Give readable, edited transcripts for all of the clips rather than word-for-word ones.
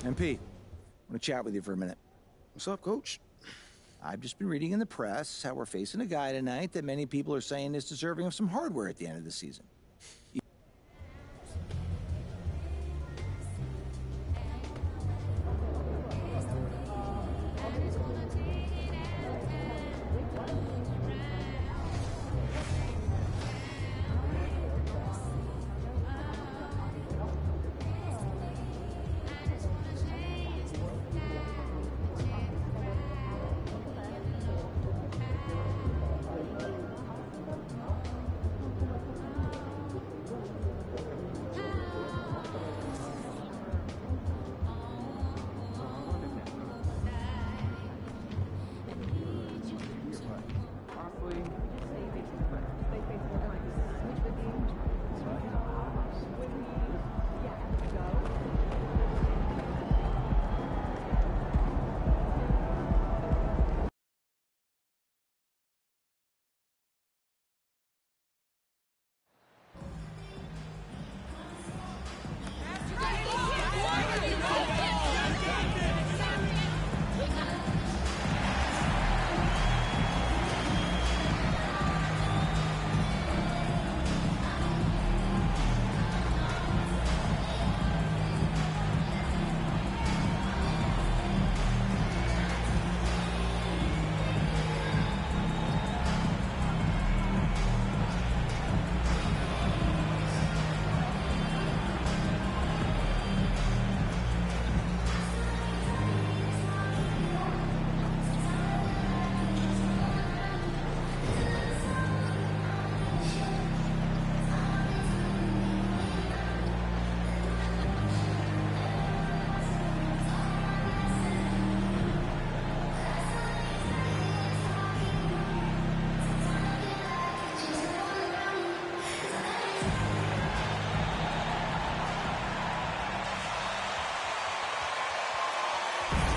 MP, I want to chat with you for a minute. What's up, Coach? I've just been reading in the press how we're facing a guy tonight that many people are saying is deserving of some hardware at the end of the season.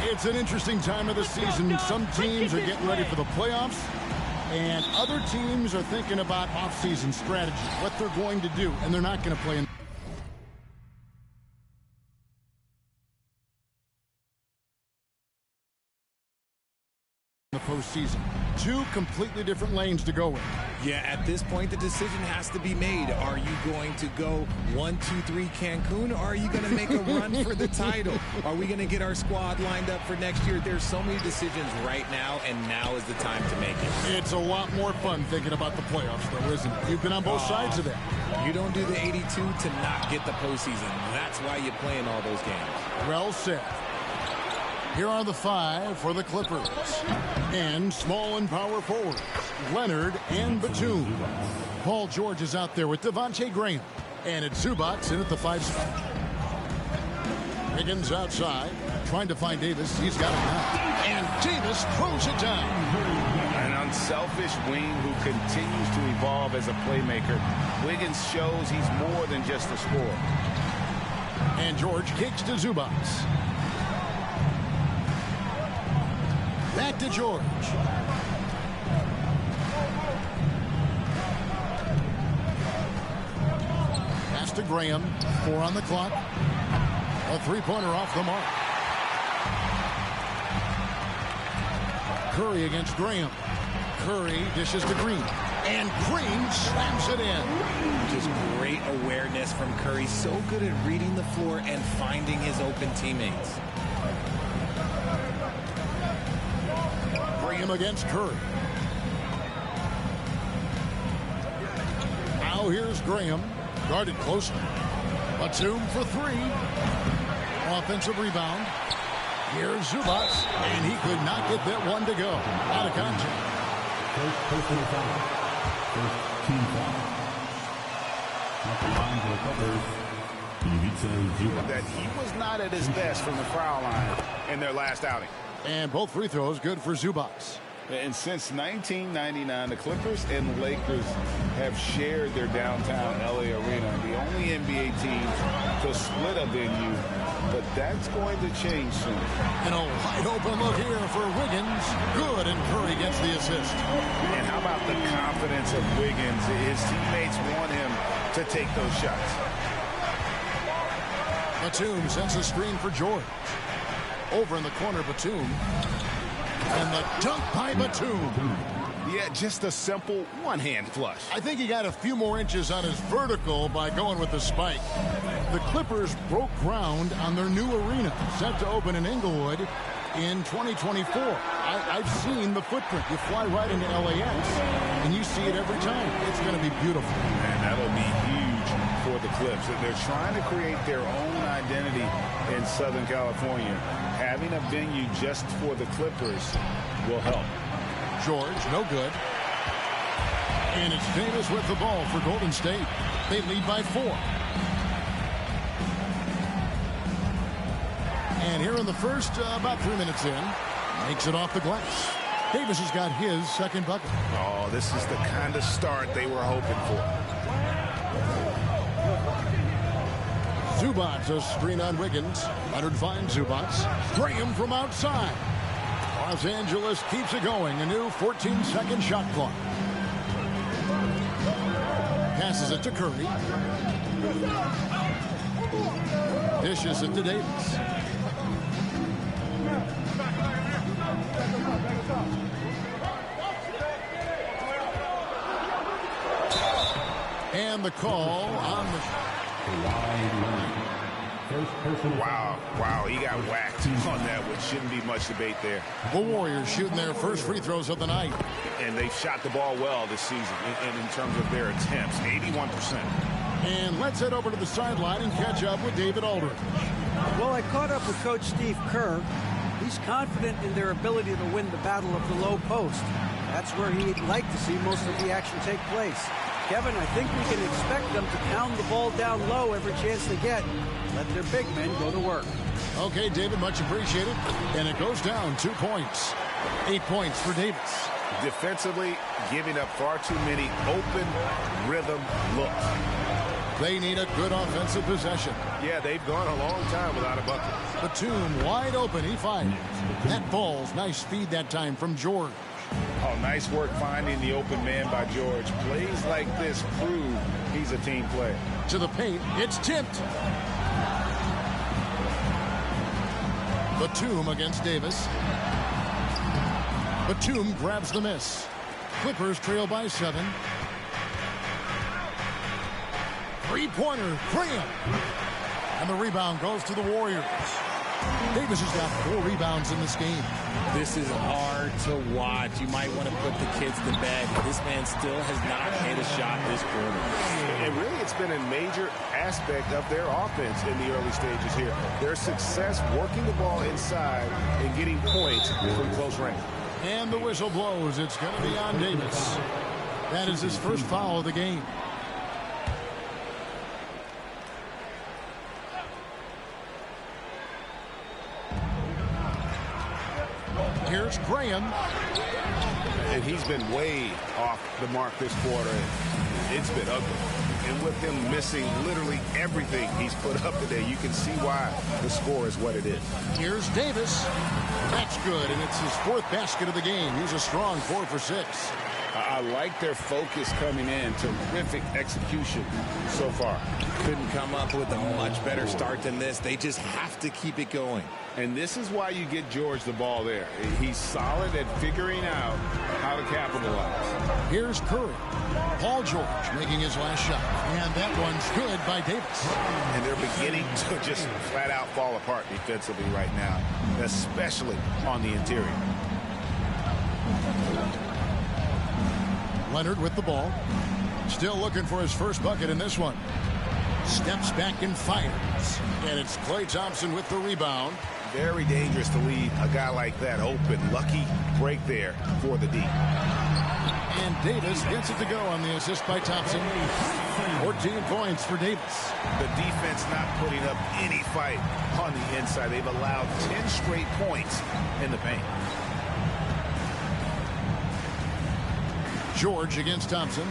It's an interesting time of the season. Some teams are getting ready for the playoffs, and other teams are thinking about off-season strategy, what they're going to do, and they're not going to play in the postseason. Two completely different lanes to go in. Yeah, at this point, the decision has to be made. Are you going to go 1, 2, 3 Cancun, or are you going to make a run for the title? Are we going to get our squad lined up for next year? There's so many decisions right now, and now is the time to make it. It's a lot more fun thinking about the playoffs, though, isn't it? You've been on both sides of that. You don't do the 82 to not get the postseason. That's why you play in all those games. Well said. Here are the 5 for the Clippers. And small and power forwards, Leonard and Batum. Paul George is out there with Devontae Graham. And it's Zubac in at the 5 spot. Higgins outside, trying to find Davis. He's got it now. And Davis throws it down. An unselfish wing who continues to evolve as a playmaker. Wiggins shows he's more than just a scorer. And George kicks to Zubac. Back to George. Pass to Graham. 4 on the clock. A 3-pointer off the mark. Curry against Graham. Curry dishes to Green. And Green slams it in. Just great awareness from Curry. So good at reading the floor and finding his open teammates. Graham against Curry. Now here's Graham. Guarded closely. Batum for 3. Offensive rebound. Here's Zubac. And he could not get that one to go. Out of contact. First foul. First team foul. At the line for the Clippers, that he was not at his best from the foul line in their last outing. And both free throws good for Zubac. And since 1999, the Clippers and the Lakers have shared their downtown LA arena, the only NBA team to split a venue, but that's going to change soon. And a wide open look here for Wiggins. Good, and Curry gets the assist. And how about the confidence of Wiggins? His teammates want him to take those shots. Batum sends a screen for George. Over in the corner, Batum. And the dunk by Batum. Yeah, just a simple one-hand flush. I think he got a few more inches on his vertical by going with the spike. The Clippers broke ground on their new arena, set to open in Inglewood in 2024. I've seen the footprint. You fly right into LAX, and you see it every time. It's going to be beautiful. Man, that'll be huge for the Clips. They're trying to create their own identity in Southern California. Having a venue just for the Clippers will help. George, no good. And it's Davis with the ball for Golden State. They lead by 4. And here in the first, about 3 minutes in, makes it off the glass. Davis has got his second bucket. Oh, this is the kind of start they were hoping for. Zubats, a screen on Wiggins. Leonard finds Zubats. Graham from outside. Los Angeles keeps it going. A new 14-second shot clock. Passes it to Curry. Dishes it to Davis. And the call on the... Wow, he got whacked on that one. Shouldn't be much debate there. The Warriors shooting their first free throws of the night. And they've shot the ball well this season in terms of their attempts, 81%. And let's head over to the sideline and catch up with David Aldridge. Well, I caught up with Coach Steve Kerr. He's confident in their ability to win the battle of the low post. That's where he'd like to see most of the action take place. Kevin, I think we can expect them to pound the ball down low every chance they get. Let their big men go to work. Okay, David, much appreciated. And it goes down 2 points. 8 points for Davis. Defensively, giving up far too many open rhythm looks. They need a good offensive possession. Yeah, they've gone a long time without a bucket. Batum wide open. He finds. That falls. Nice feed that time from George. Oh, nice work finding the open man by George. Plays like this prove he's a team player. To the paint. It's tipped. Batum against Davis. Batum grabs the miss. Clippers trail by 7. Three-pointer, Graham. And the rebound goes to the Warriors. Davis has got 4 rebounds in this game. This is hard to watch. You might want to put the kids to bed. This man still has not hit a shot this quarter. And really, it's been a major aspect of their offense in the early stages here. Their success working the ball inside and getting points from close range. And the whistle blows. It's going to be on Davis. That is his first foul of the game. Here's Graham. And he's been way off the mark this quarter. It's been ugly. And with him missing literally everything he's put up today, you can see why the score is what it is. Here's Davis. That's good, and it's his 4th basket of the game. He's a strong 4 for 6. I like their focus coming in. Terrific execution so far. Couldn't come up with a much better start than this. They just have to keep it going. And this is why you get George the ball there. He's solid at figuring out how to capitalize. Here's Curry. Paul George making his last shot. And that one's good by Davis. And they're beginning to just flat out fall apart defensively right now, especially on the interior. Leonard with the ball. Still looking for his first bucket in this one. Steps back and fires. And it's Klay Thompson with the rebound. Very dangerous to leave a guy like that open. Lucky break there for the D. And Davis gets it to go on the assist by Thompson. 14 points for Davis. The defense not putting up any fight on the inside. They've allowed 10 straight points in the paint. George against Thompson.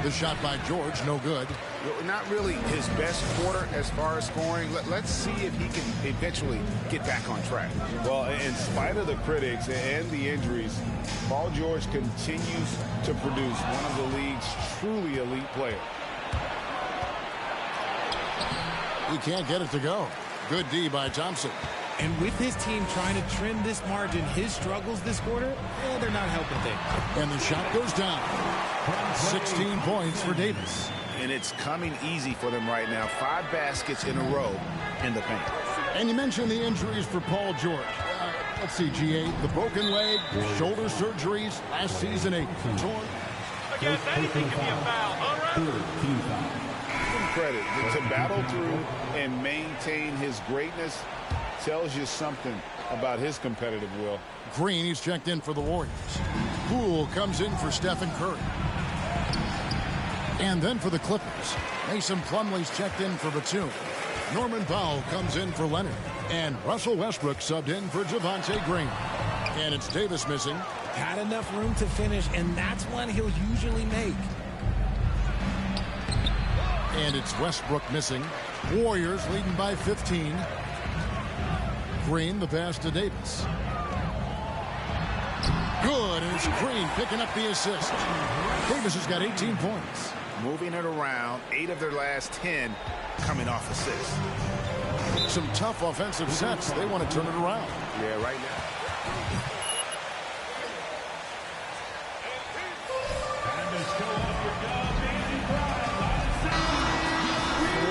The shot by George, no good. Not really his best quarter as far as scoring. Let's see if he can eventually get back on track. Well, in spite of the critics and the injuries, Paul George continues to produce one of the league's truly elite players. He can't get it to go. Good D by Thompson. And with his team trying to trim this margin, his struggles this quarter, they're not helping things. And the shot goes down. 16 points for Davis. And it's coming easy for them right now. 5 baskets in a row in the paint. And you mentioned the injuries for Paul George. Let's see, GA, the broken leg, shoulder surgeries, last season a torn. Again, anything can be a foul. All right. Give him credit. To battle through and maintain his greatness tells you something about his competitive will. Green, he's checked in for the Warriors. Poole comes in for Stephen Curry. And then for the Clippers, Mason Plumlee's checked in for Batum. Norman Powell comes in for Leonard. And Russell Westbrook subbed in for Javonte Green. And it's Davis missing. Had enough room to finish, and that's one he'll usually make. And it's Westbrook missing. Warriors leading by 15. Green, the pass to Davis. Good, and it's Green picking up the assist. Davis has got 18 points. Moving it around, 8 of their last 10 coming off assists. Some tough offensive sets. They want to turn it around. Yeah, right now.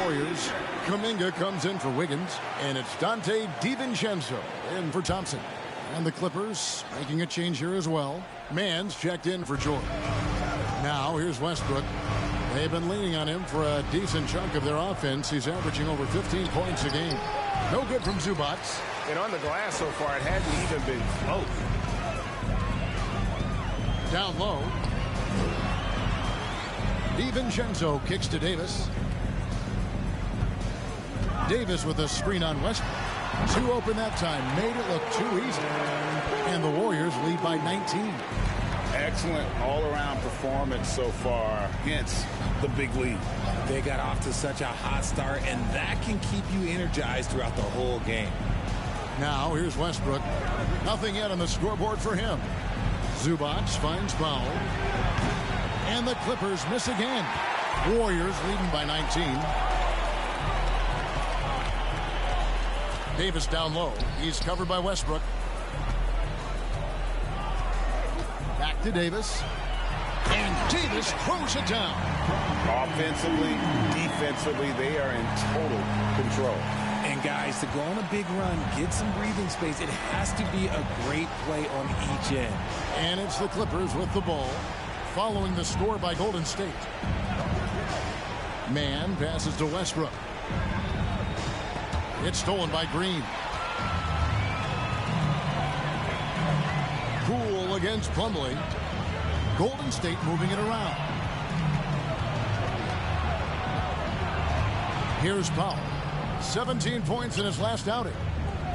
Warriors. Kuminga comes in for Wiggins, and it's Dante DiVincenzo in for Thompson. And the Clippers making a change here as well. Mann's checked in for Jordan. Now here's Westbrook. They've been leaning on him for a decent chunk of their offense. He's averaging over 15 points a game. No good from Zubac. And on the glass so far, it hasn't even been close. Down low. DiVincenzo kicks to Davis. Davis with a screen on Westbrook. 2 open that time. Made it look too easy. And the Warriors lead by 19. Excellent all-around performance so far, hence the big lead. They got off to such a hot start, and that can keep you energized throughout the whole game. Now here's Westbrook. Nothing yet on the scoreboard for him. Zubac finds Powell. And the Clippers miss again. Warriors leading by 19. Davis down low. He's covered by Westbrook. Back to Davis. And Davis throws it down. Offensively, defensively, they are in total control. And guys, to go on a big run, get some breathing space, it has to be a great play on each end. And it's the Clippers with the ball, following the score by Golden State. Mann passes to Westbrook. It's stolen by Green. Poole against Plumlee. Golden State moving it around. Here's Powell. 17 points in his last outing.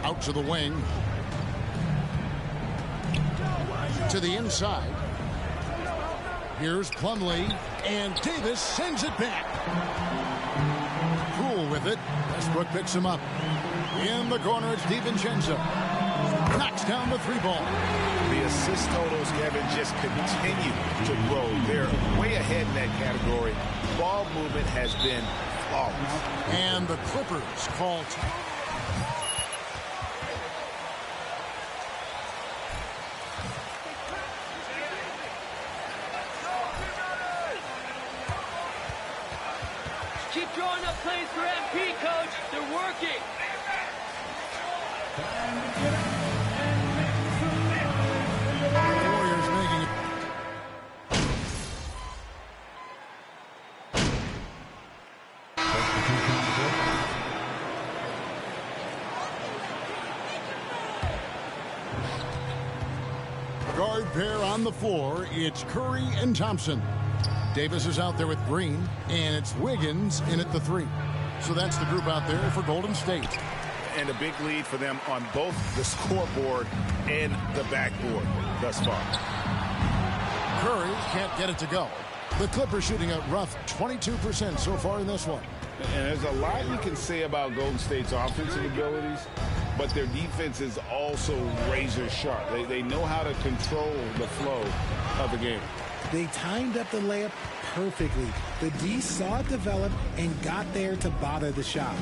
Out to the wing. To the inside. Here's Plumlee. And Davis sends it back. Poole with it. Westbrook picks him up. In the corner, it's DiVincenzo. Knocks down the 3-ball. The assist totals, Kevin, just continue to grow. They're way ahead in that category. Ball movement has been flawless. And the Clippers call Keep drawing up plays for MP, Coach. They're working. Warriors making it. Guard pair on the floor. It's Curry and Thompson. Davis is out there with Green, and it's Wiggins in at the 3. So that's the group out there for Golden State. And a big lead for them on both the scoreboard and the backboard thus far. Curry can't get it to go. The Clippers shooting a rough 22% so far in this one. And there's a lot you can say about Golden State's offensive abilities, but their defense is also razor sharp. They know how to control the flow of the game. They timed up the layup perfectly. The D saw it develop and got there to bother the shot.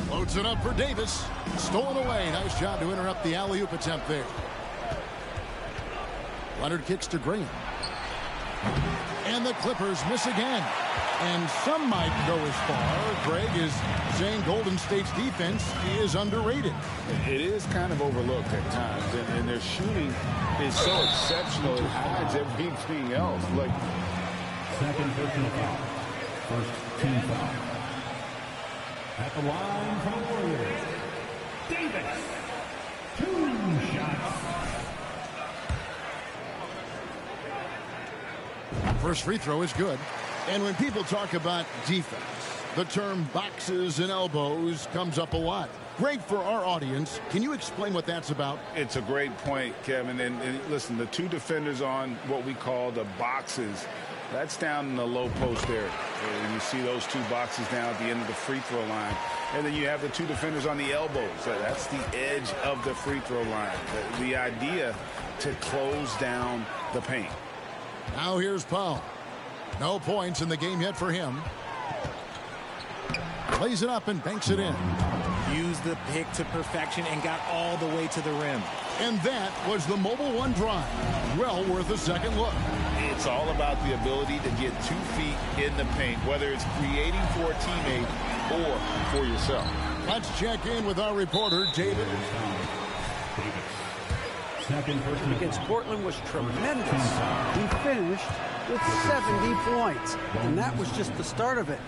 Loads it up for Davis. Stolen away. Nice job to interrupt the alley-oop attempt there. Leonard kicks to Green. And the Clippers miss again. And some might go as far, Greg, is saying Golden State's defense is underrated. It is kind of overlooked at times, and their shooting is so exceptional it hides everything else. Like, second personal foul. First team foul. At the line from Warriors, Davis. 2 shots. First free throw is good. And when people talk about defense, the term boxes and elbows comes up a lot. Greg, for our audience, can you explain what that's about? it's a great point, Kevin. And listen, the 2 defenders on what we call the boxes, that's down in the low post area. And you see those 2 boxes down at the end of the free throw line. And then you have the 2 defenders on the elbows. That's the edge of the free throw line. The idea to close down the paint. Now here's Powell. No points in the game yet for him. Plays it up and banks it in. Used the pick to perfection and got all the way to the rim. And that was the Mobile One drive. Well worth a second look. It's all about the ability to get 2 feet in the paint, whether it's creating for a teammate or for yourself. Let's check in with our reporter, David. Second personal Against foul. Portland was tremendous. He finished with 70 points, and that was just the start of it.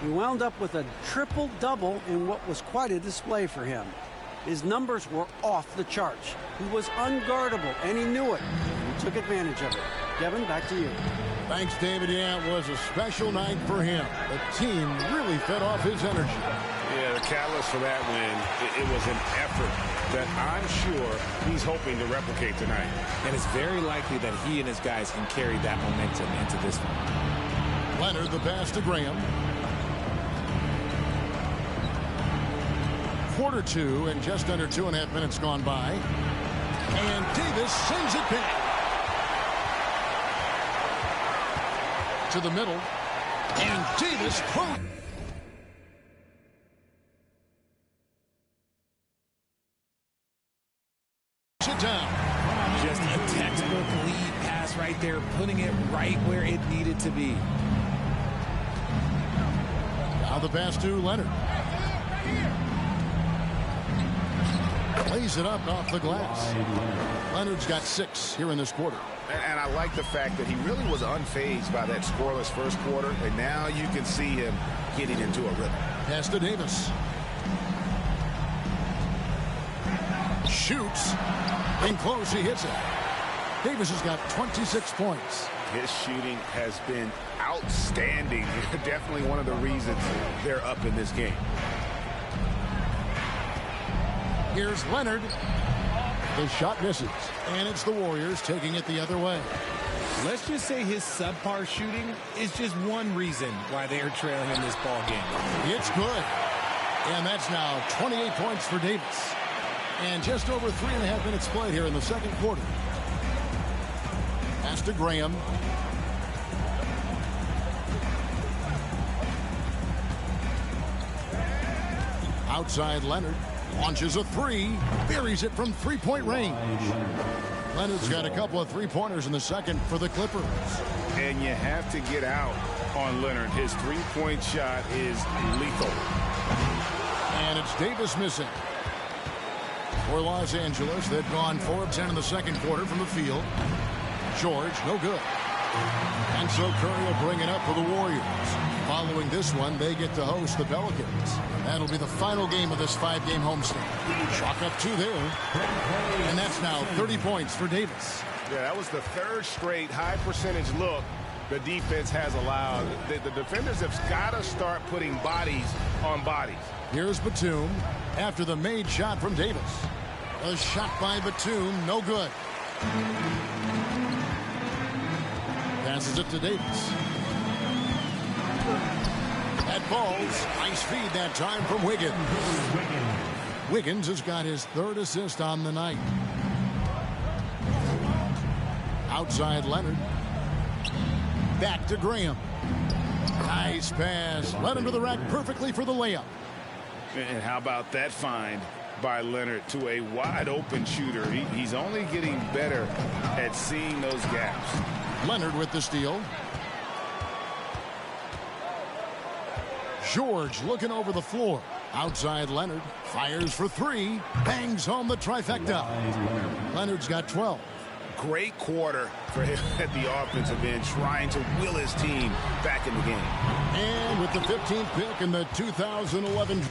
He wound up with a triple-double in what was quite a display for him. His numbers were off the charts. He was unguardable, and he knew it. He took advantage of it. Kevin, back to you. Thanks, David. Yeah, it was a special night for him. The team really fed off his energy. Yeah, the catalyst for that win, it was an effort that I'm sure he's hoping to replicate tonight. And it's very likely that he and his guys can carry that momentum into this one. Leonard, the pass to Graham. Quarter 2 and just under 2.5 minutes gone by. And Davis sends it back. To the middle. And Davis close. It down. Just a textbook lead pass right there, putting it right where it needed to be. Now the pass to Leonard. Plays it up off the glass. Leonard's got 6 here in this quarter. And I like the fact that he really was unfazed by that scoreless first quarter, and now you can see him getting into a rhythm. Pass to Davis. Shoots. In close, he hits it. Davis has got 26 points. His shooting has been outstanding. Definitely one of the reasons they're up in this game. Here's Leonard. The shot misses. And it's the Warriors taking it the other way. Let's just say his subpar shooting is just one reason why they are trailing in this ball game. It's good. And that's now 28 points for Davis. And just over 3.5 minutes played here in the second quarter. Pass to Graham. Outside Leonard. Launches a 3. Buries it from 3-point range. Leonard's got a couple of 3-pointers in the second for the Clippers. And you have to get out on Leonard. His 3-point shot is lethal. And it's Davis missing. For Los Angeles, they've gone 4 of 10 in the second quarter from the field. George, no good. And so Curry will bring it up for the Warriors. Following this one, they get to host the Pelicans. That'll be the final game of this 5-game homestand. Chalk up 2 there. And that's now 30 points for Davis. Yeah, that was the 3rd straight high percentage look the defense has allowed. The defenders have got to start putting bodies on bodies. Here's Batum after the made shot from Davis. A shot by Batum, no good. Passes it to Davis. That ball's nice feed that time from Wiggins. Wiggins has got his 3rd assist on the night. Outside Leonard. Back to Graham. Nice pass. Led him to the rack perfectly for the layup. And how about that find by Leonard to a wide-open shooter? He's only getting better at seeing those gaps. Leonard with the steal. George looking over the floor. Outside Leonard. Fires for three. Bangs home the trifecta. Leonard's got 12. Great quarter for him at the offensive end, trying to will his team back in the game. And with the 15th pick in the 2011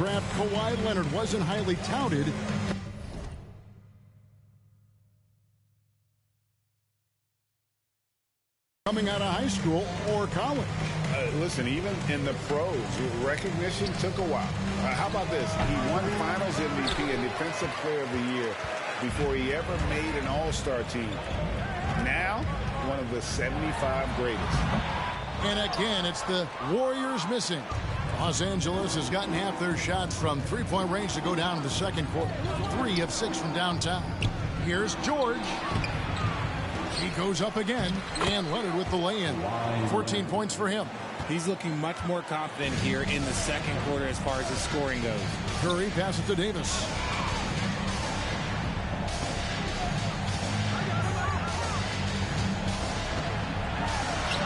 draft, Kawhi Leonard wasn't highly touted. Coming out of high school or college. Listen, even in the pros, recognition took a while. How about this? He won Finals MVP and Defensive Player of the Year before he ever made an All-Star team. Now, one of the 75 greatest. And again, it's the Warriors missing. Los Angeles has gotten half their shots from three-point range to go down in the second quarter. 3 of 6 from downtown. Here's George. He goes up again, and Leonard with the lay-in. 14 points for him. He's looking much more confident here in the second quarter as far as his scoring goes. Curry passes to Davis.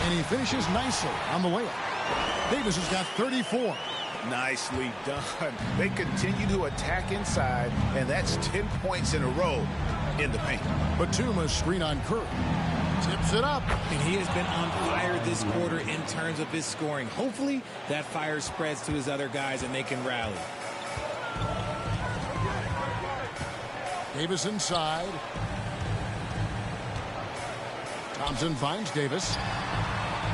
And he finishes nicely on the layup. Davis has got 34. Nicely done. They continue to attack inside, and that's 10 points in a row in the paint. Batum screen on Curry. Tips it up. And he has been on fire this quarter in terms of his scoring. Hopefully that fire spreads to his other guys and they can rally. Davis inside. Thompson finds Davis.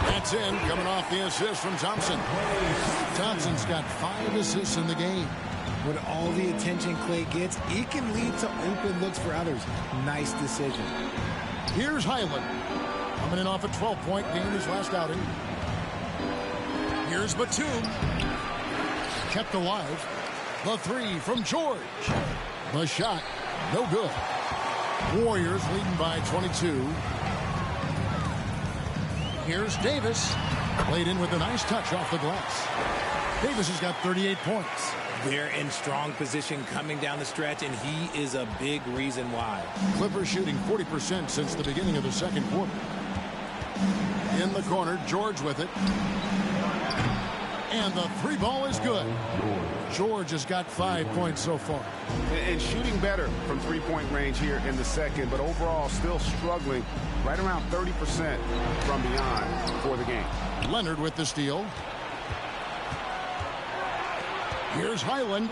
That's in, coming off the assist from Thompson. Thompson's got 5 assists in the game. With all the attention Clay gets, it can lead to open looks for others. Nice decision. Here's Highland. Coming in off a 12-point game his last outing. Here's Batum. Kept alive. The 3 from George. The shot, no good. Warriors leading by 22. Here's Davis. Played in with a nice touch off the glass. Davis has got 38 points. They're in strong position coming down the stretch, and he is a big reason why. Clippers shooting 40% since the beginning of the second quarter. In the corner, George with it. And the 3 ball is good. George has got 5 points so far. And shooting better from three-point range here in the second, but overall still struggling right around 30% from beyond for the game. Leonard with the steal. Here's Highland.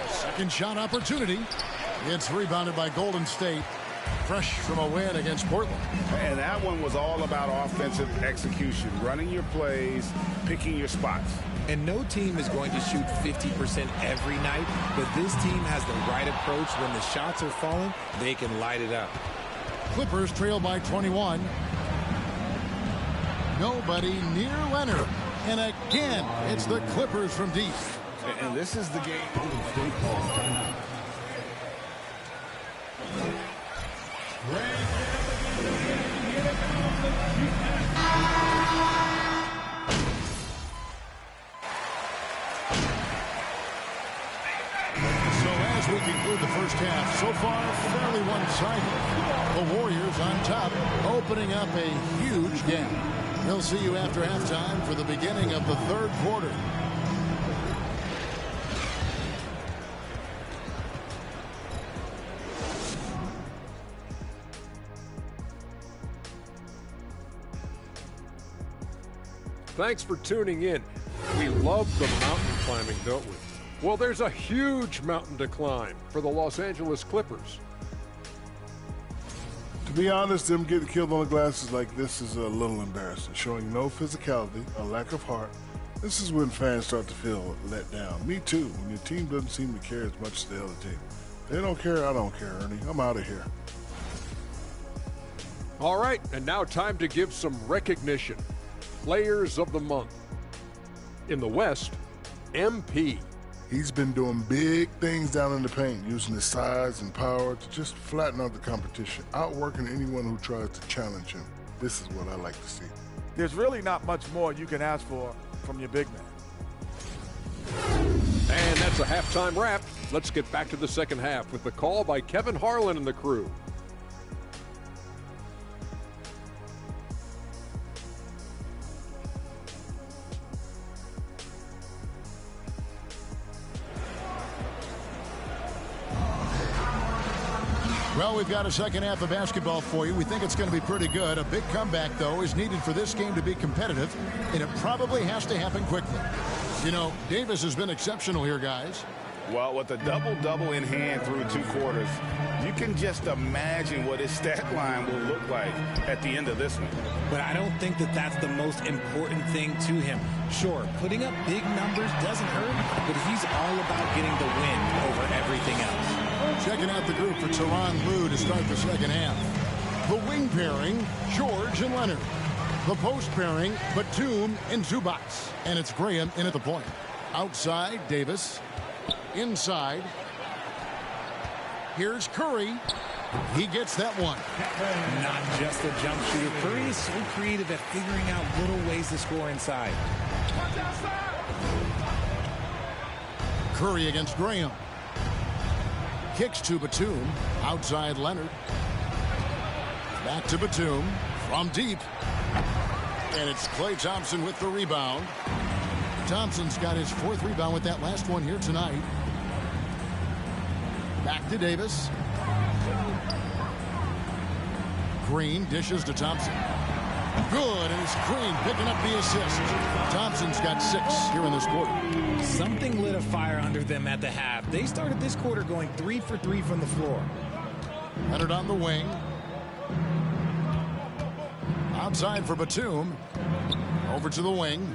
Second shot opportunity. It's rebounded by Golden State. Fresh from a win against Portland. And that one was all about offensive execution, running your plays, picking your spots. And no team is going to shoot 50% every night, but this team has the right approach. When the shots are falling, they can light it up. Clippers trail by 21. Nobody near Leonard. And again, it's the Clippers from deep. And this is the game. So as we conclude the first half, so far fairly one-sided. The Warriors on top, opening up a huge gap. We'll see you after halftime for the beginning of the third quarter. Thanks for tuning in. We love the mountain climbing, don't we? Well, there's a huge mountain to climb for the Los Angeles Clippers. To be honest, them getting killed on the glass like this is a little embarrassing, showing no physicality, a lack of heart. This is when fans start to feel let down. Me too, when your team doesn't seem to care as much as the other team. They don't care, I don't care, Ernie. I'm out of here. All right, and now time to give some recognition. Players of the Month. In the West, MP. He's been doing big things down in the paint, using his size and power to just flatten out the competition, outworking anyone who tries to challenge him. This is what I like to see. There's really not much more you can ask for from your big man. And that's a halftime wrap. Let's get back to the second half with the call by Kevin Harlan and the crew. Well, we've got a second half of basketball for you. We think it's going to be pretty good. A big comeback, though, is needed for this game to be competitive, and it probably has to happen quickly. You know, Davis has been exceptional here, guys. Well, with a double-double in hand through 2 quarters, you can just imagine what his stat line will look like at the end of this one. But I don't think that that's the most important thing to him. Sure, putting up big numbers doesn't hurt, but he's all about getting the win over everything else. Checking out the group for Tyronn Lue to start the second half. The wing pairing, George and Leonard. The post pairing, Batum and Zubac. And it's Graham in at the point. Outside, Davis. Inside. Here's Curry. He gets that one. Not just a jump shooter. Curry is so creative at figuring out little ways to score inside. Curry against Graham. Kicks to Batum. Outside Leonard. Back to Batum. From deep. And it's Klay Thompson with the rebound. Thompson's got his 4th rebound with that last one here tonight. Back to Davis. Green dishes to Thompson. Good, and it's Green picking up the assist. Thompson's got 6 here in this quarter. Something lit a fire under them at the half. They started this quarter going 3 for 3 from the floor. Leonard on the wing. Outside for Batum. Over to the wing.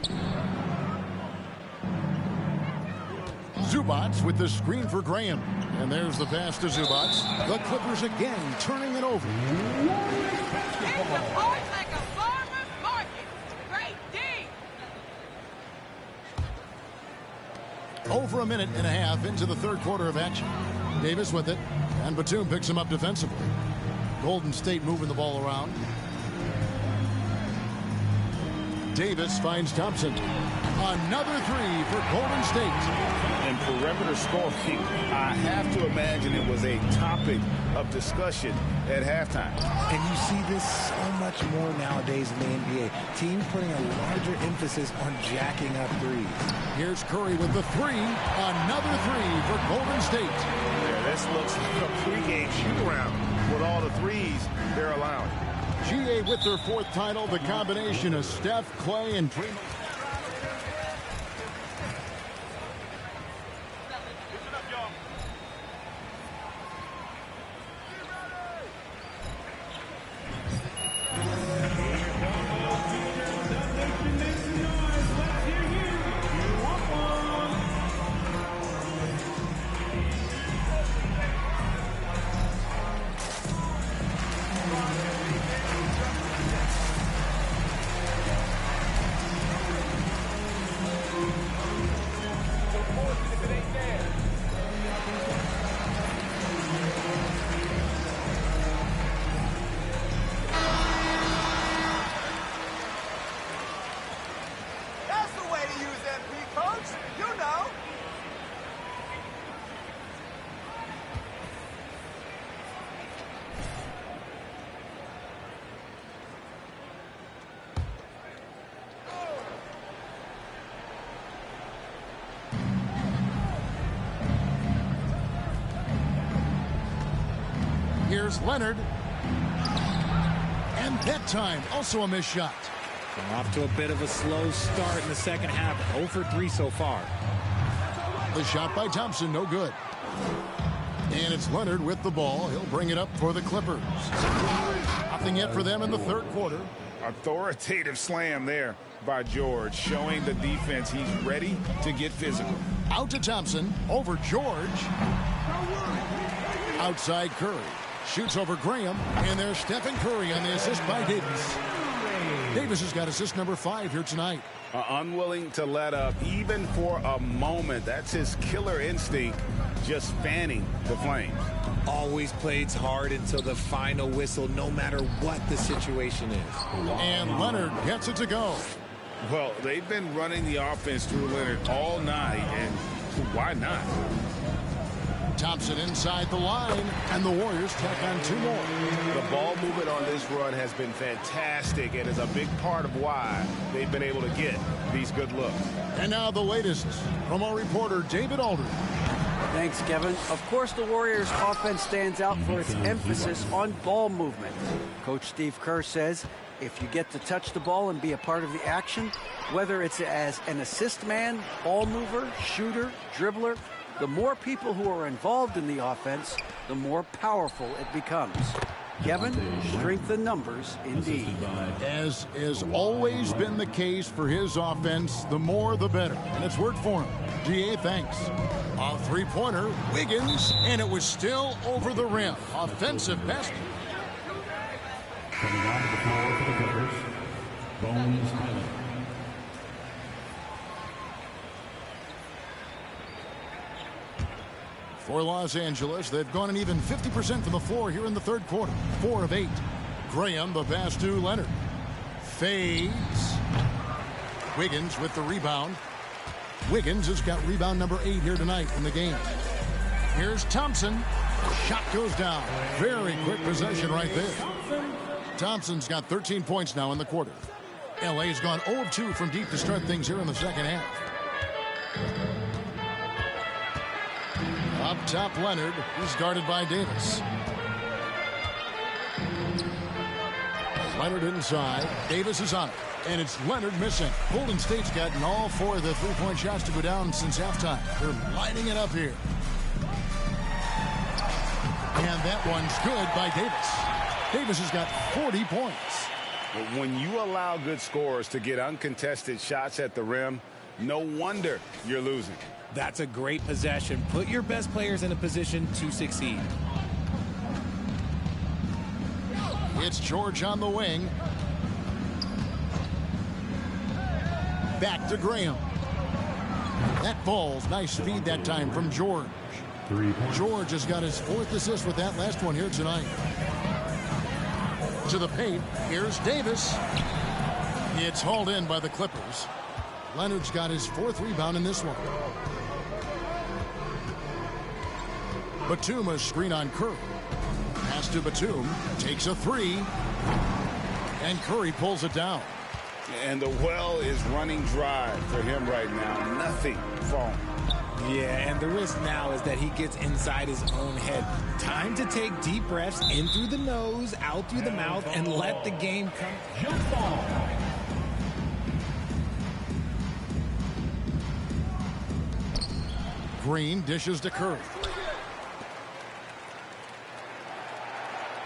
Zubac with the screen for Graham. And there's the pass to Zubac. The Clippers again turning it over. Over a minute and a half into the 3rd quarter of action. Davis with it. And Batum picks him up defensively. Golden State moving the ball around. Davis finds Thompson. Another 3 for Golden State. And perimeter scoring, I have to imagine it was a topic of discussion at halftime. And you see this so much more nowadays in the NBA. Teams putting a larger emphasis on jacking up threes. Here's Curry with the 3. Another 3 for Golden State. Yeah, this looks like a pregame shoot-around with all the threes they're allowing. GA with their 4th title, the combination of Steph, Klay, and Draymond. Here's Leonard. And that time, also a missed shot. We're off to a bit of a slow start in the second half. 0 for 3 so far. The shot by Thompson, no good. And it's Leonard with the ball. He'll bring it up for the Clippers. Nothing yet for them in the 3rd quarter. Authoritative slam there by George, showing the defense he's ready to get physical. Out to Thompson, over George. Outside Curry. Shoots over Graham, and there's Stephen Curry on the assist by Davis. Davis has got assist number 5 here tonight. Unwilling to let up even for a moment. That's his killer instinct, just fanning the flames. Always plays hard until the final whistle, no matter what the situation is. And Leonard gets it to go. Well, they've been running the offense through Leonard all night, and why not? Thompson inside the line, and the Warriors tack on 2 more. The ball movement on this run has been fantastic and is a big part of why they've been able to get these good looks. And now the latest from our reporter, David Aldridge. Thanks, Kevin. Of course, the Warriors' offense stands out for its emphasis on ball movement. Coach Steve Kerr says if you get to touch the ball and be a part of the action, whether it's as an assist man, ball mover, shooter, dribbler, the more people who are involved in the offense, the more powerful it becomes. Kevin, strength in numbers indeed. As has always been the case for his offense, the more the better. And it's worked for him. GA, thanks. A 3-pointer, Wiggins, and it was still over the rim. Offensive basket. Coming onto the floor for the Clippers, Bones Highland. For Los Angeles, they've gone an even 50% from the floor here in the third quarter. 4 of 8. Graham, the pass to Leonard. Fades. Wiggins with the rebound. Wiggins has got rebound number 8 here tonight in the game. Here's Thompson. Shot goes down. Very quick possession right there. Thompson's got 13 points now in the quarter. LA's gone 0 of 2 from deep to start things here in the second half. Up top, Leonard. He's guarded by Davis. Leonard inside. Davis is on it. And it's Leonard missing. Golden State's gotten all 4 of the three-point shots to go down since halftime. They're lighting it up here. And that one's good by Davis. Davis has got 40 points. But when you allow good scorers to get uncontested shots at the rim, no wonder you're losing. That's a great possession. Put your best players in a position to succeed. It's George on the wing. Back to Graham. That falls. Nice feed that time from George. George has got his 4th assist with that last one here tonight. To the paint. Here's Davis. It's hauled in by the Clippers. Leonard's got his 4th rebound in this one. Batum screen on Curry. Pass to Batum. Takes a 3. And Curry pulls it down. And the well is running dry for him right now. Nothing falling. Yeah, and the risk now is that he gets inside his own head. Time to take deep breaths in through the nose, out through the mouth, and let the game come. Jump ball. Green dishes to Curry.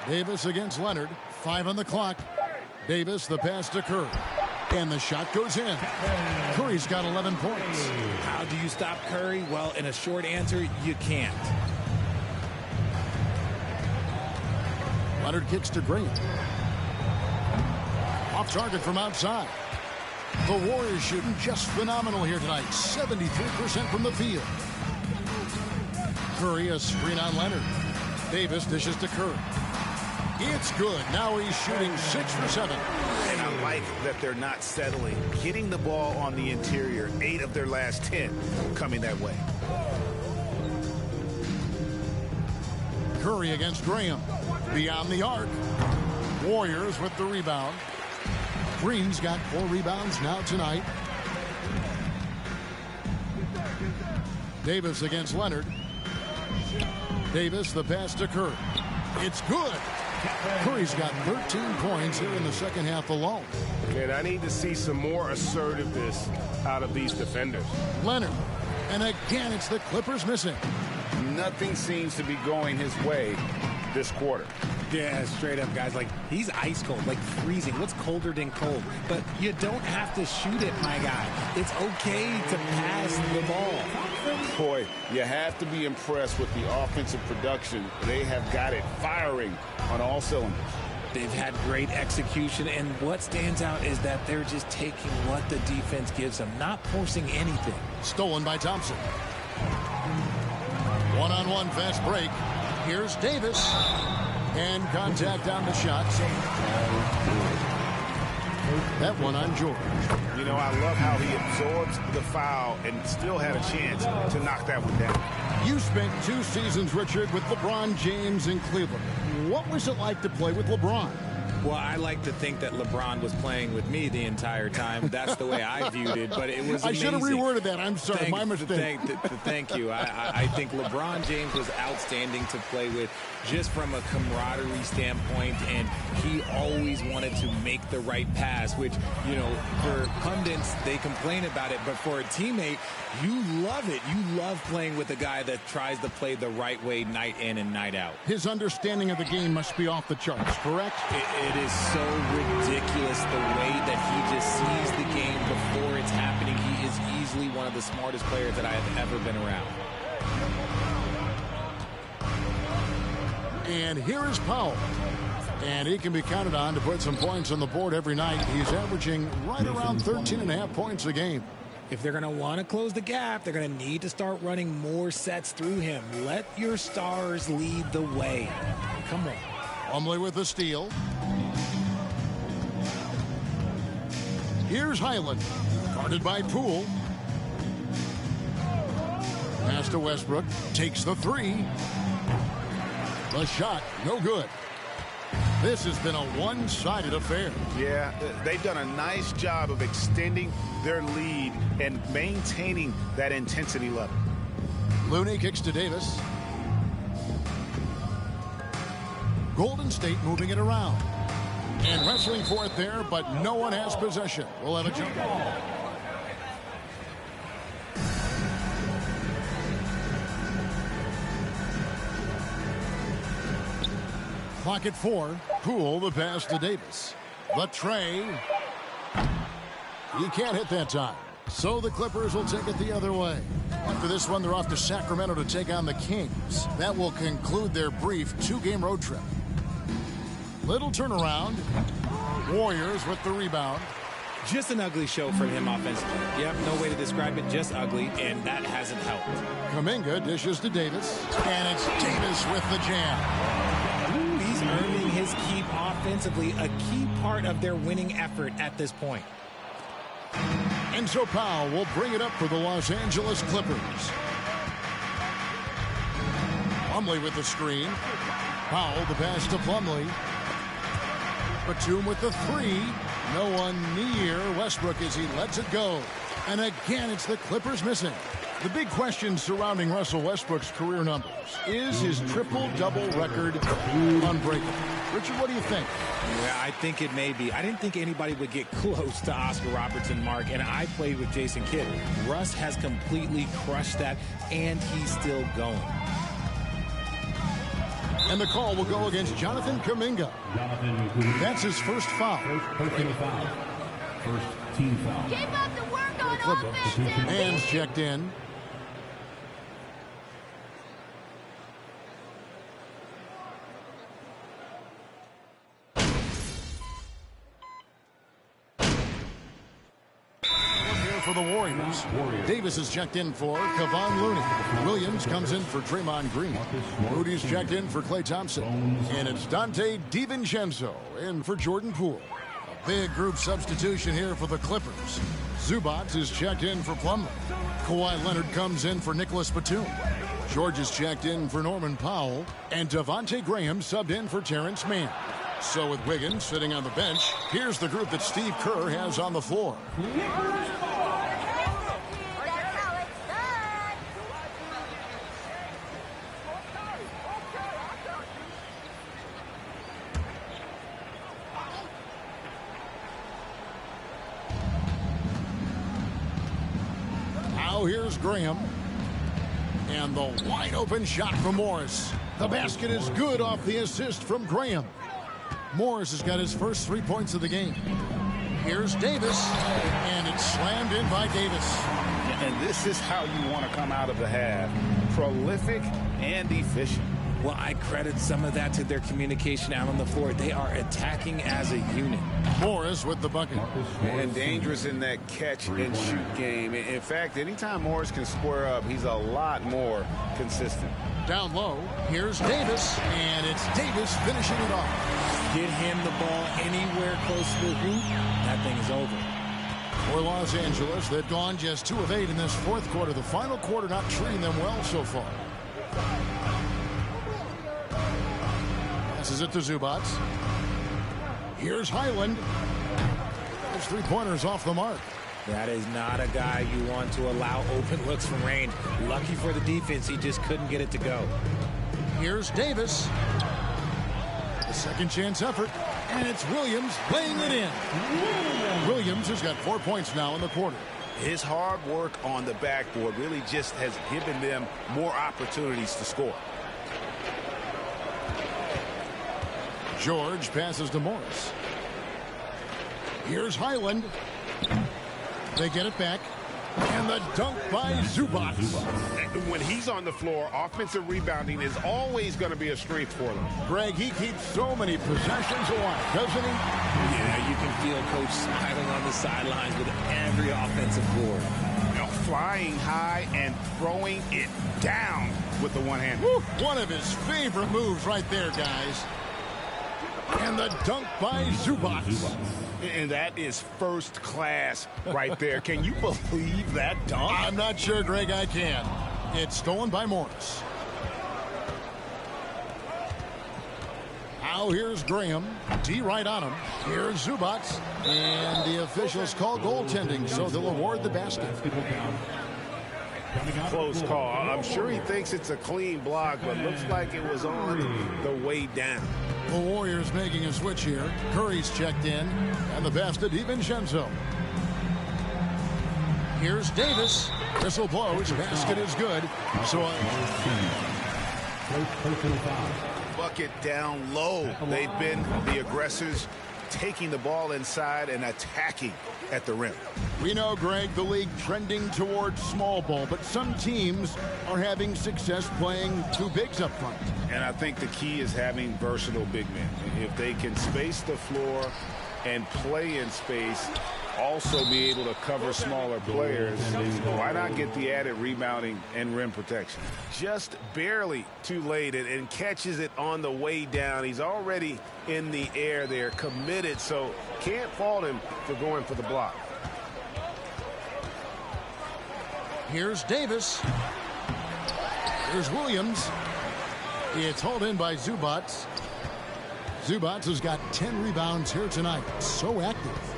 Davis against Leonard. 5 on the clock. Davis, the pass to Curry. And the shot goes in. Curry's got 11 points. How do you stop Curry? Well, in a short answer, you can't. Leonard kicks to Graham. Off target from outside. The Warriors shooting just phenomenal here tonight. 73% from the field. Curry, a screen on Leonard. Davis dishes to Curry. It's good. Now he's shooting 6 for 7. And I like that they're not settling. Getting the ball on the interior. 8 of their last 10 coming that way. Curry against Graham. Beyond the arc. Warriors with the rebound. Green's got 4 rebounds now tonight. Davis against Leonard. Davis, the pass to Curry. It's good. Curry's got 13 points here in the second half alone. And I need to see some more assertiveness out of these defenders. Leonard. And again, it's the Clippers missing. Nothing seems to be going his way this quarter. Yeah, straight up, guys. Like, he's ice cold, like freezing. What's colder than cold? But you don't have to shoot it, my guy. It's okay to pass the ball. Boy, you have to be impressed with the offensive production. They have got it firing on all cylinders. They've had great execution, and what stands out is that they're just taking what the defense gives them, not forcing anything. Stolen by Thompson. One-on-one fast break. Here's Davis. And contact on the shot. That one on George. You know, I love how he absorbs the foul and still had a chance to knock that one down. You spent 2 seasons, Richard, with LeBron James in Cleveland. What was it like to play with LeBron? Well, I like to think that LeBron was playing with me the entire time. That's the way I viewed it, but it was amazing. I should have reworded that. I'm sorry, my mistake. Thank you. I think LeBron James was outstanding to play with just from a camaraderie standpoint, and he always wanted to make the right pass, which, you know, for pundits, they complain about it, but for a teammate, you love it. You love playing with a guy that tries to play the right way night in and night out. His understanding of the game must be off the charts, correct? It is so ridiculous the way that he just sees the game before it's happening. He is easily one of the smartest players that I have ever been around. And here is Powell. And he can be counted on to put some points on the board every night. He's averaging right around 13.5 points a game. If they're going to want to close the gap, they're going to need to start running more sets through him. Let your stars lead the way. Come on. Plumlee with the steal. Here's Highland, guarded by Poole. Pass to Westbrook, takes the three. The shot, no good. This has been a one-sided affair. Yeah, they've done a nice job of extending their lead and maintaining that intensity level. Looney kicks to Davis. Golden State moving it around. And wrestling for it there, but no one has possession. We'll have a jump ball. Clock at 4. Poole the pass to Davis. The tray. He can't hit that time. So the Clippers will take it the other way. After this one, they're off to Sacramento to take on the Kings. That will conclude their brief 2-game road trip. Little turnaround. Warriors with the rebound. Just an ugly show from him offensively. Yep, no way to describe it, just ugly, and that hasn't helped. Kuminga dishes to Davis, and it's Davis with the jam. Ooh, he's earning his keep offensively, a key part of their winning effort at this point. And so Powell will bring it up for the Los Angeles Clippers. Plumlee with the screen. Powell the pass to Plumlee. Batum with the three. No one near Westbrook as he lets it go. And again, it's the Clippers missing. The big question surrounding Russell Westbrook's career numbers. Is his triple-double record unbreakable? Richard, what do you think? Yeah, I think it may be. I didn't think anybody would get close to Oscar Robertson, Mark, and I played with Jason Kidd. Russ has completely crushed that, and he's still going. And the call will go against Jonathan Kuminga. That's his first foul. First team foul. Keep up the work on offense. Hands checked in. For the Warriors. Davis is checked in for Kevon Looney. Williams comes in for Draymond Green. Moody's checked in for Klay Thompson. And it's Dante DiVincenzo in for Jordan Poole. A big group substitution here for the Clippers. Zubac is checked in for Plumlee. Kawhi Leonard comes in for Nicholas Batum. George is checked in for Norman Powell. And Devontae Graham subbed in for Terrence Mann. So with Wiggins sitting on the bench, here's the group that Steve Kerr has on the floor. Now here's Graham. And the wide open shot from Morris. The basket is good off the assist from Graham. Morris has got his first 3 points of the game. Here's Davis, and it's slammed in by Davis. And this is how you want to come out of the half. Prolific and efficient. Well, I credit some of that to their communication out on the floor. They are attacking as a unit. Morris with the bucket. And dangerous in that catch and shoot game. In fact, anytime Morris can square up, he's a lot more consistent. Down low, here's Davis, and it's Davis finishing it off. Get him the ball anywhere close to the hoop, that thing is over. For Los Angeles, they've gone just 2 of 8 in this fourth quarter. The final quarter not treating them well so far. Passes it to Zubac. Here's Highland. Those 3-pointers off the mark. That is not a guy you want to allow open looks from range. Lucky for the defense, he just couldn't get it to go. Here's Davis. The second chance effort. And it's Williams laying it in. Williams has got 4 points now in the quarter. His hard work on the backboard really just has given them more opportunities to score. George passes to Morris. Here's Highland. They get it back. And the dunk by Zubac. When he's on the floor, offensive rebounding is always going to be a strength for them. Greg, he keeps so many possessions alive, doesn't he? Yeah, you can feel Coach smiling on the sidelines with every offensive board. flying high and throwing it down with the one-hand. One of his favorite moves right there, guys. And the dunk by Zubac. And that is first class right there. Can you believe that dunk? I'm not sure, Greg, I can. It's stolen by Morris. Now here's Graham. D right on him. Here's Zubac. And the officials call goaltending, so they'll award the basket. Close call. I'm sure he thinks it's a clean block, but looks like it was on the way down. The Warriors making a switch here. Curry's checked in, and the pass to DiVincenzo. Here's Davis. Whistle blows. Basket is good. So bucket down low. They've been the aggressors, taking the ball inside and attacking at the rim. We know, Greg, the league trending towards small ball, but some teams are having success playing two bigs up front. And I think the key is having versatile big men. If they can space the floor and play in space, also be able to cover smaller players, why not get the added rebounding and rim protection? Just barely too late and catches it on the way down. He's already in the air there, committed, so can't fault him for going for the block. Here's Davis. Here's Williams. It's hauled in by Zubac. Zubac has got 10 rebounds here tonight. So active.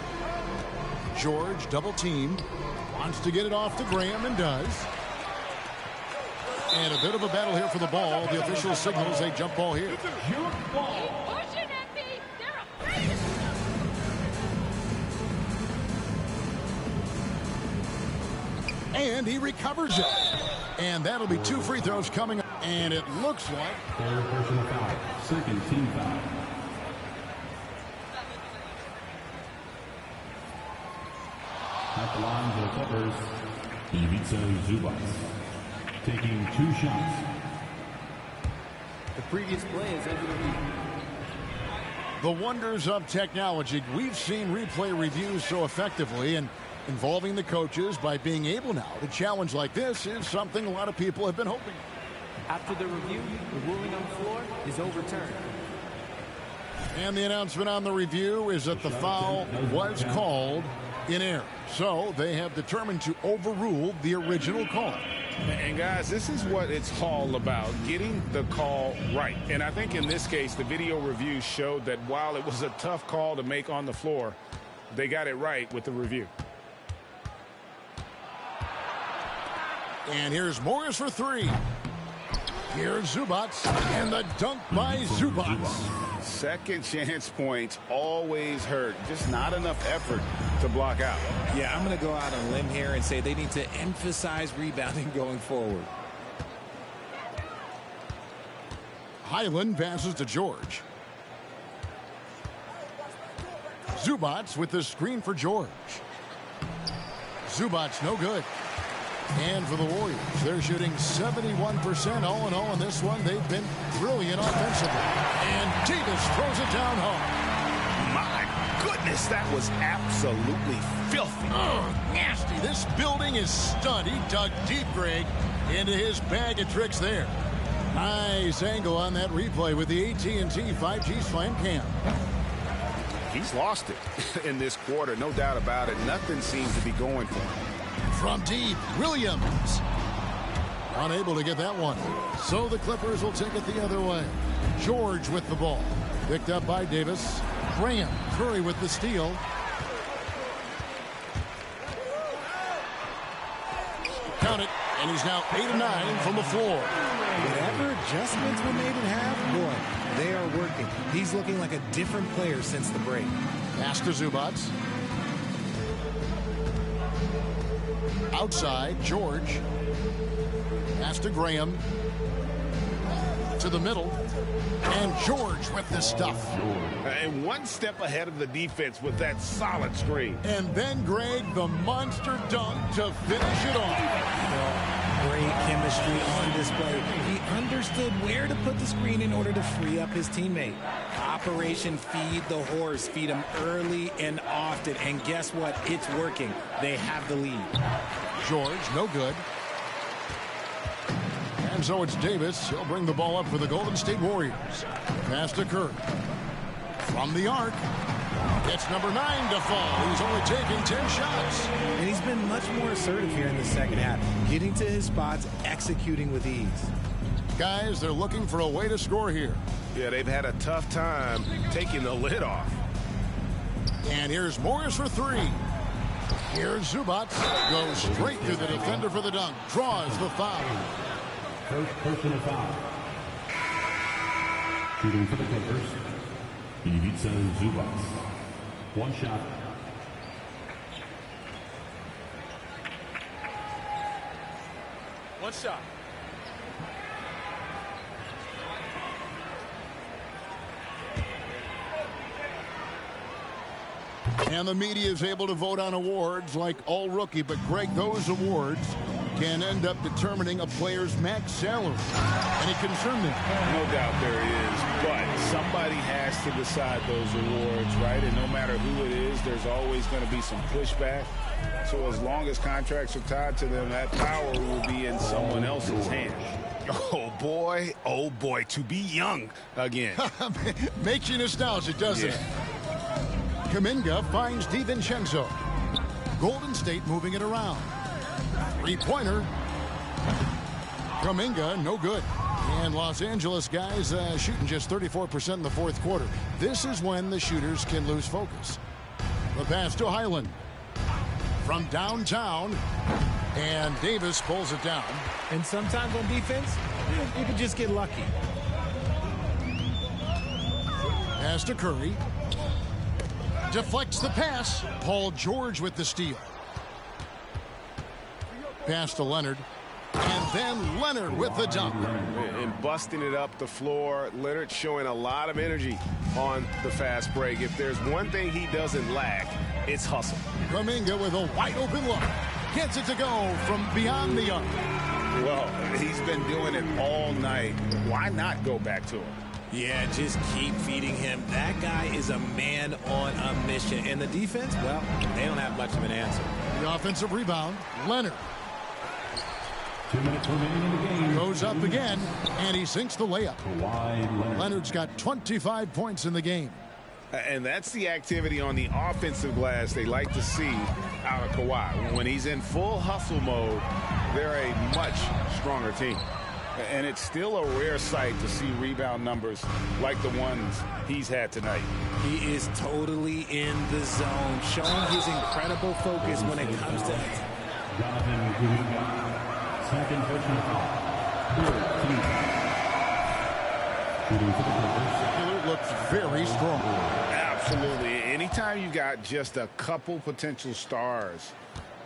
George double teamed. Wants to get it off to Graham and does. And a bit of a battle here for the ball. The official signals a jump ball here. And he recovers it. And that'll be 2 free throws coming up. And it looks like third personal foul. Second team foul. At the line for the Clippers, Ivica Zubac, taking 2 shots. The previous play has ended the wonders of technology. We've seen replay reviews so effectively, and involving the coaches by being able now to challenge like this is something a lot of people have been hoping. After the review, the ruling on the floor is overturned. And the announcement on the review is that the foul was called in error. So they have determined to overrule the original call. And guys, this is what it's all about, getting the call right. And I think in this case, the video review showed that while it was a tough call to make on the floor, they got it right with the review. And here's Morris for 3. Here's Zubac, and the dunk by Zubac. Second chance points always hurt. Just not enough effort to block out. Yeah, I'm going to go out on a limb here and say they need to emphasize rebounding going forward. Highland passes to George. Zubac with the screen for George. Zubac no good. And for the Warriors, they're shooting 71% all in all in this one. They've been brilliant offensively. And Davis throws it down home. My goodness, that was absolutely filthy. Oh, nasty. This building is stunned. He dug deep, Greg, into his bag of tricks there. Nice angle on that replay with the AT&T 5G Slam Cam. He's lost it in this quarter, no doubt about it. Nothing seems to be going for him. From deep, Williams. Unable to get that one. So the Clippers will take it the other way. George with the ball. Picked up by Davis. Graham. Curry with the steal. Count it. And he's now 8 of 9 from the floor. Whatever adjustments were made at half, boy, they are working. He's looking like a different player since the break. Pass to Zubac. Outside, George. Pass to Graham. To the middle. And George with the stuff. And one step ahead of the defense with that solid screen. And then, Greg, the monster dunk to finish it off. Great chemistry on display. He understood where to put the screen in order to free up his teammate. Operation Feed the Horse. Feed him early and often. And guess what? It's working. They have the lead. George, no good. And so it's Davis. He'll bring the ball up for the Golden State Warriors. Pass to Kerr. From the arc. It's number 9 to fall. He's only taking 10 shots. And he's been much more assertive here in the second half. Getting to his spots, executing with ease. Guys, they're looking for a way to score here. Yeah, they've had a tough time taking the lid off. And here's Morris for 3. Here's Zubac. Goes straight through the defender for the dunk. Draws the foul. First personal foul. Shooting for the Clippers, Ivica Zubac. 1 shot. One shot. And the media is able to vote on awards like All Rookie. But, Greg, those awards can end up determining a player's max salary. Any concern there? No doubt there is. But somebody has to decide those awards, right? And no matter who it is, there's always going to be some pushback. So as long as contracts are tied to them, that power will be in someone else's hands. Oh, boy, to be young again. Makes you nostalgic, doesn't it? Kuminga finds DiVincenzo. Golden State moving it around. 3-pointer. Kuminga, no good. And Los Angeles guys shooting just 34% in the fourth quarter. This is when the shooters can lose focus. The pass to Highland. From downtown. And Davis pulls it down. And sometimes on defense, you can just get lucky. Pass to Curry. Deflects the pass. Paul George with the steal. Pass to Leonard. And then Leonard with the dunk. And busting it up the floor. Leonard showing a lot of energy on the fast break. If there's one thing he doesn't lack, it's hustle. Kuminga with a wide open look. Gets it to go from beyond the arc. Well, he's been doing it all night. Why not go back to him? Yeah, just keep feeding him. That guy is a man on a mission. And the defense, well, they don't have much of an answer. The offensive rebound, Leonard. 2 minutes remaining in the game. Goes up again, and he sinks the layup. Leonard's got 25 points in the game. And that's the activity on the offensive glass they like to see out of Kawhi. When he's in full hustle mode, they're a much stronger team. And it's still a rare sight to see rebound numbers like the ones he's had tonight. He is totally in the zone, showing his incredible focus when it comes to it. Jonathan Kuminga, second personal foul. Shooting for the Clippers. It looks very strong. Absolutely. Anytime you got just a couple potential stars,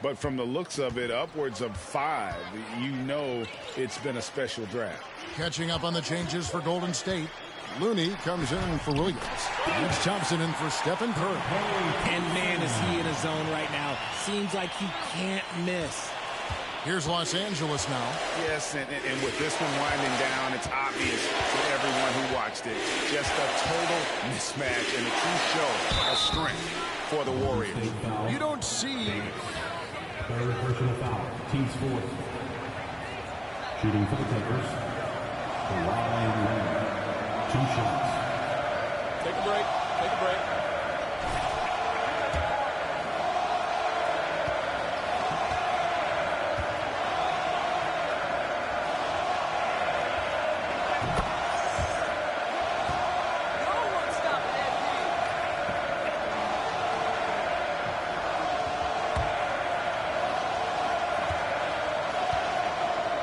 but from the looks of it, upwards of 5, you know it's been a special draft. Catching up on the changes for Golden State. Looney comes in for Williams. It's Thompson in for Stephen Curry. And man, is he in a zone right now. Seems like he can't miss. Here's Los Angeles now. Yes, and with this one winding down, it's obvious to everyone who watched it. Just a total mismatch and a true show of strength for the Warriors. You don't see... Third personal foul. Team's fourth. Shooting for the Clippers. Kawhi Leonard. 2 shots. Take a break. Take a break.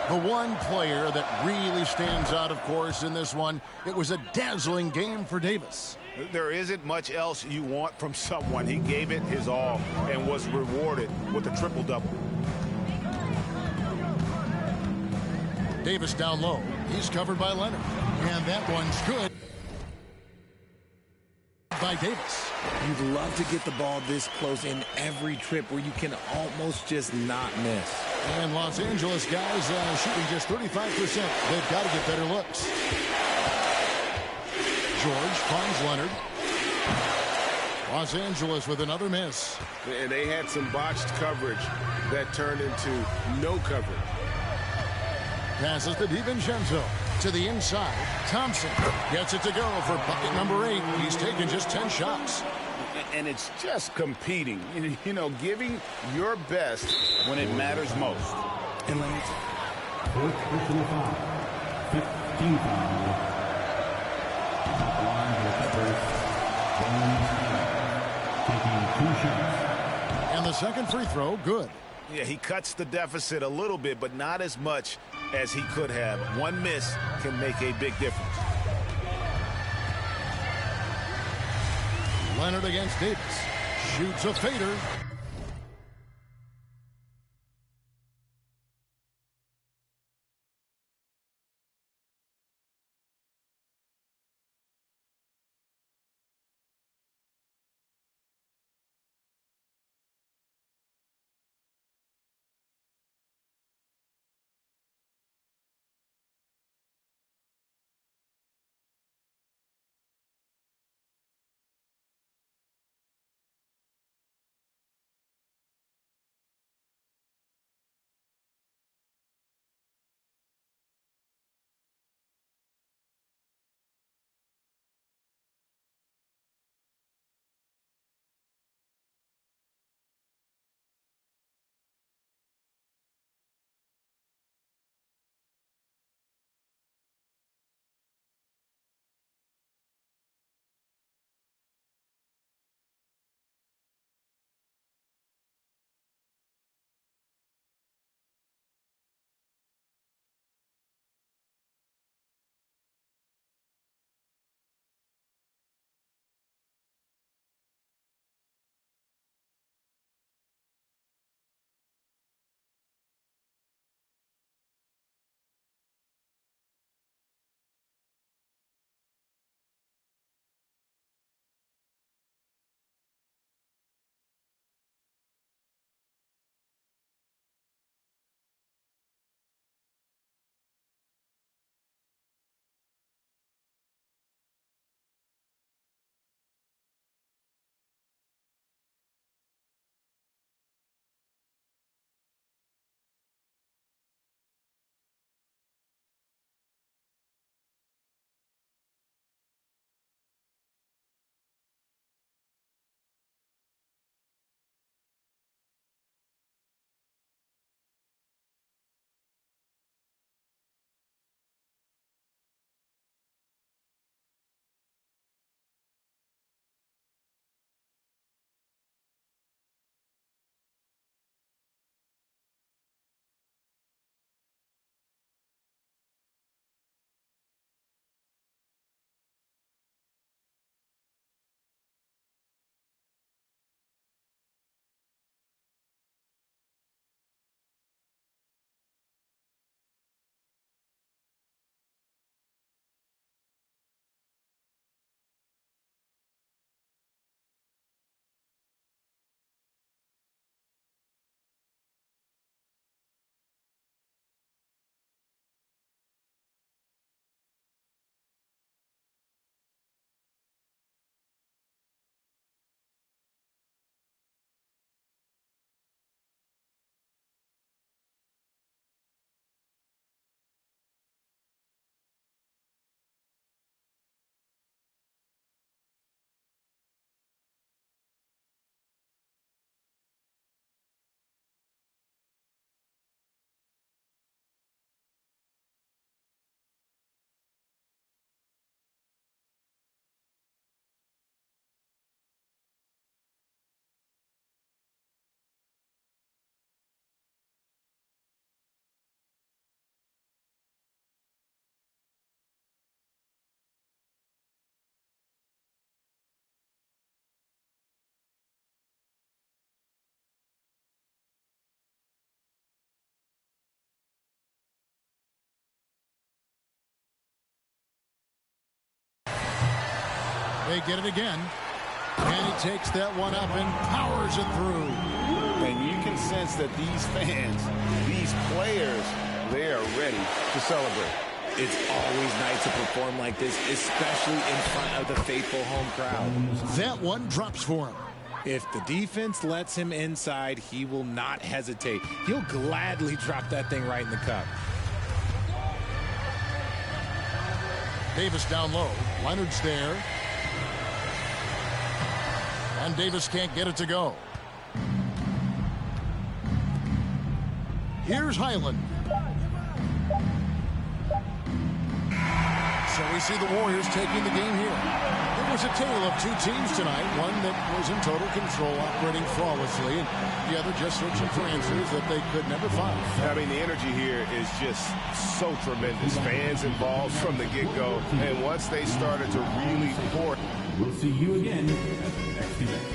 The one player that really stands out, of course, in this one, it was a dazzling game for Davis. There isn't much else you want from someone. He gave it his all and was rewarded with a triple-double. Davis down low. He's covered by Leonard. And that one's good by Davis. You'd love to get the ball this close in every trip where you can almost just not miss. And Los Angeles guys shooting just 35%. They've got to get better looks. George finds Leonard. Los Angeles with another miss. And they had some botched coverage that turned into no coverage. Passes to DiVincenzo. To the inside. Thompson gets it to go for bucket number 8. He's taken just 10 shots. And it's just competing. You know, giving your best when it matters most. And fourth personal foul. 15 foul. Top line for the Clippers. Taking 2 shots. And the second free throw, good. Yeah, he cuts the deficit a little bit, but not as much as he could have. One miss can make a big difference. Leonard against Davis. Shoots a fader. They get it again. And he takes that one up and powers it through. And you can sense that these fans, these players, they are ready to celebrate. It's always nice to perform like this, especially in front of the faithful home crowd. That one drops for him. If the defense lets him inside, he will not hesitate. He'll gladly drop that thing right in the cup. Davis down low. Leonard's there. And Davis can't get it to go. Here's Highland. So we see the Warriors taking the game here. It was a tale of two teams tonight. One that was in total control, operating flawlessly, and the other just searching for answers that they could never find. I mean, the energy here is just so tremendous. Fans involved from the get-go, and once they started to really pour. We'll see you again at the next event.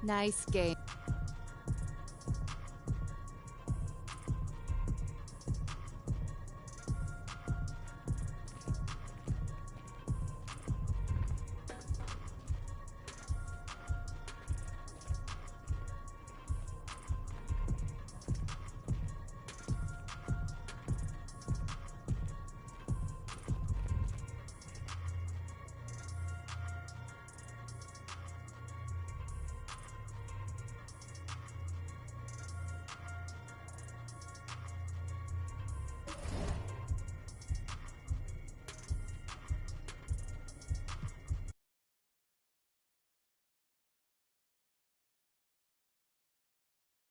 Nice game.